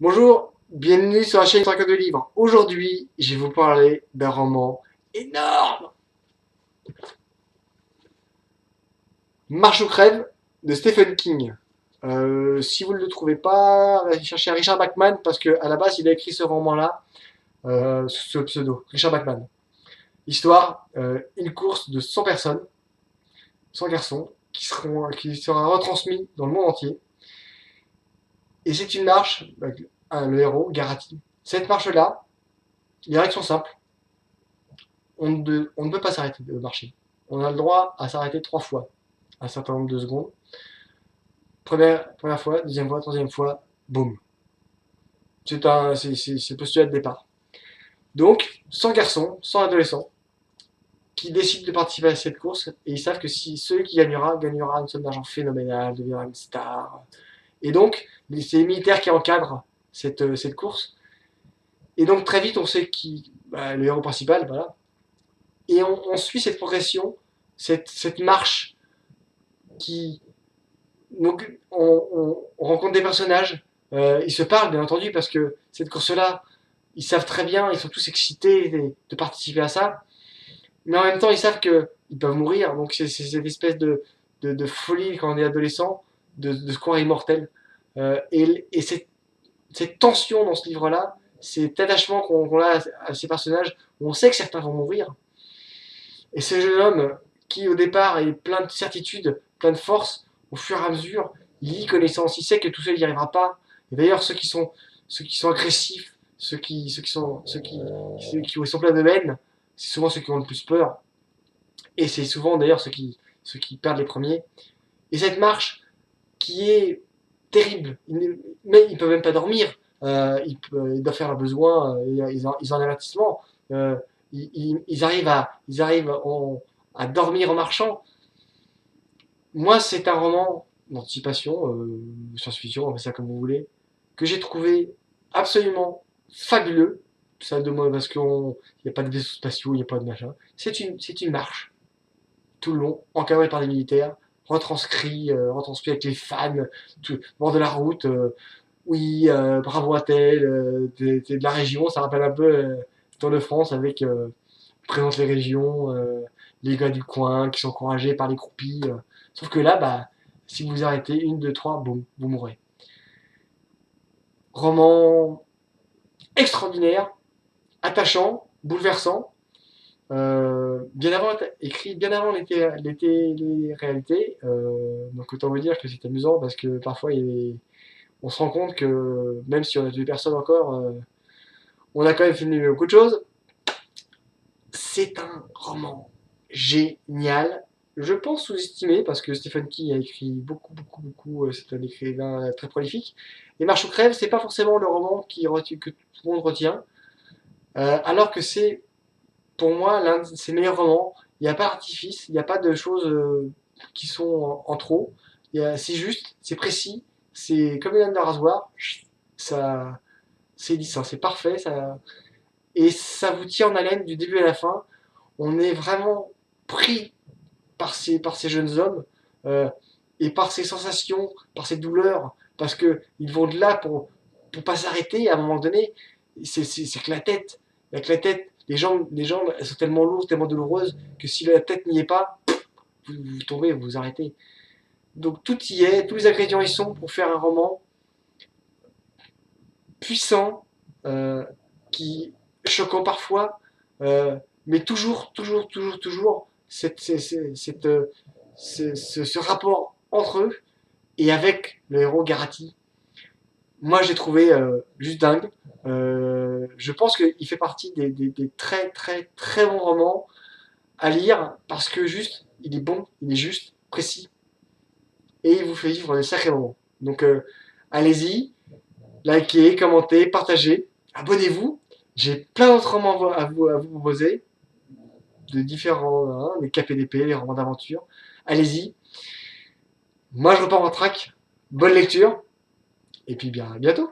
Bonjour, bienvenue sur la chaîne 5 de livres. Aujourd'hui, je vais vous parler d'un roman énorme, Marche ou crève de Stephen King. Si vous ne le trouvez pas, cherchez Richard Bachman parce qu'à la base, il a écrit ce roman-là sous ce pseudo, Richard Bachman. Histoire, une course de 100 personnes, 100 garçons, qui sera retransmise dans le monde entier. Et c'est une marche, le héros, Garati. Cette marche-là, les règles sont simples. On ne peut pas s'arrêter de marcher. On a le droit à s'arrêter 3 fois, un certain nombre de secondes. Première fois, deuxième fois, troisième fois, boum. C'est le postulat de départ. Donc, 100 garçons, 100 adolescents, qui décident de participer à cette course, et ils savent que si celui qui gagnera une somme d'argent phénoménale, deviendra une star. Et donc, c'est les militaires qui encadrent cette course. Et donc, très vite, on sait qui, le héros principal, voilà. Et on suit cette progression, cette marche qui, donc on rencontre des personnages, ils se parlent bien entendu parce que cette course-là, ils savent très bien, ils sont tous excités de participer à ça, mais en même temps ils savent qu'ils peuvent mourir, donc c'est cette espèce de folie quand on est adolescent, de se croire immortel. Et cette tension dans ce livre-là, cet attachement qu'on a à ces personnages, où on sait que certains vont mourir, et ce jeune homme qui au départ est plein de certitude, plein de force, au fur et à mesure, il lit connaissance, il sait que tout seul il n'y arrivera pas. Et d'ailleurs ceux qui sont agressifs, ceux qui sont pleins de haine, c'est souvent ceux qui ont le plus peur. Et c'est souvent d'ailleurs ceux qui perdent les premiers. Et cette marche qui est terrible, mais ils ne peuvent même pas dormir. Ils doivent faire un besoin, ils ont un avertissement. Euh, ils arrivent à dormir en marchant. Moi, c'est un roman d'anticipation, science-fiction, appelez ça comme vous voulez, que j'ai trouvé absolument fabuleux. Ça demande parce qu'il n'y a pas de vaisseaux spatiaux, il n'y a pas de machin. C'est une marche, tout le long, encadrée par des militaires, retranscrit avec les fans, tout, bord de la route. Oui, bravo à tel, t'es de la région, ça rappelle un peu Tour de France avec présente les régions, les gars du coin qui sont encouragés par les groupies. Sauf que là, bah, si vous arrêtez, une, deux, trois, boum, vous mourrez. Roman extraordinaire, attachant, bouleversant, écrit bien avant les réalités. Donc autant vous dire que c'est amusant parce que parfois on se rend compte que même si on a tué personne encore, on a quand même filmé beaucoup de choses. C'est un roman génial. Je pense sous-estimé parce que Stephen King a écrit beaucoup, beaucoup, beaucoup. C'est un écrivain très prolifique. Et Marche ou crève, c'est pas forcément le roman que tout le monde retient, alors que c'est pour moi l'un de ses meilleurs romans. Il n'y a pas d'artifice, il n'y a pas de choses qui sont en trop. C'est juste, c'est précis, c'est comme une lame de rasoir. Ça, c'est lisse, c'est parfait. Et ça vous tient en haleine du début à la fin. On est vraiment pris par ces jeunes hommes euh, et par ces sensations, par ces douleurs, parce qu'ils vont de là pour pas s'arrêter à un moment donné. C'est que la tête, avec la tête, les jambes, elles sont tellement lourdes, tellement douloureuses, que si la tête n'y est pas, vous tombez, vous vous arrêtez. Donc tout y est, tous les ingrédients y sont pour faire un roman puissant, qui choquant parfois, mais toujours, toujours, toujours, toujours, ce rapport entre eux et avec le héros Garati. Moi, j'ai trouvé juste dingue. Je pense qu'il fait partie des très, très, très bons romans à lire parce que juste, il est bon, il est juste, précis et il vous fait vivre des sacrés moments. Donc, allez-y, likez, commentez, partagez, abonnez-vous. J'ai plein d'autres romans à vous proposer, de différents, hein, les KPDP, les romans d'aventure. Allez-y. Moi, je repars en track. Bonne lecture. Et puis, bien, à bientôt.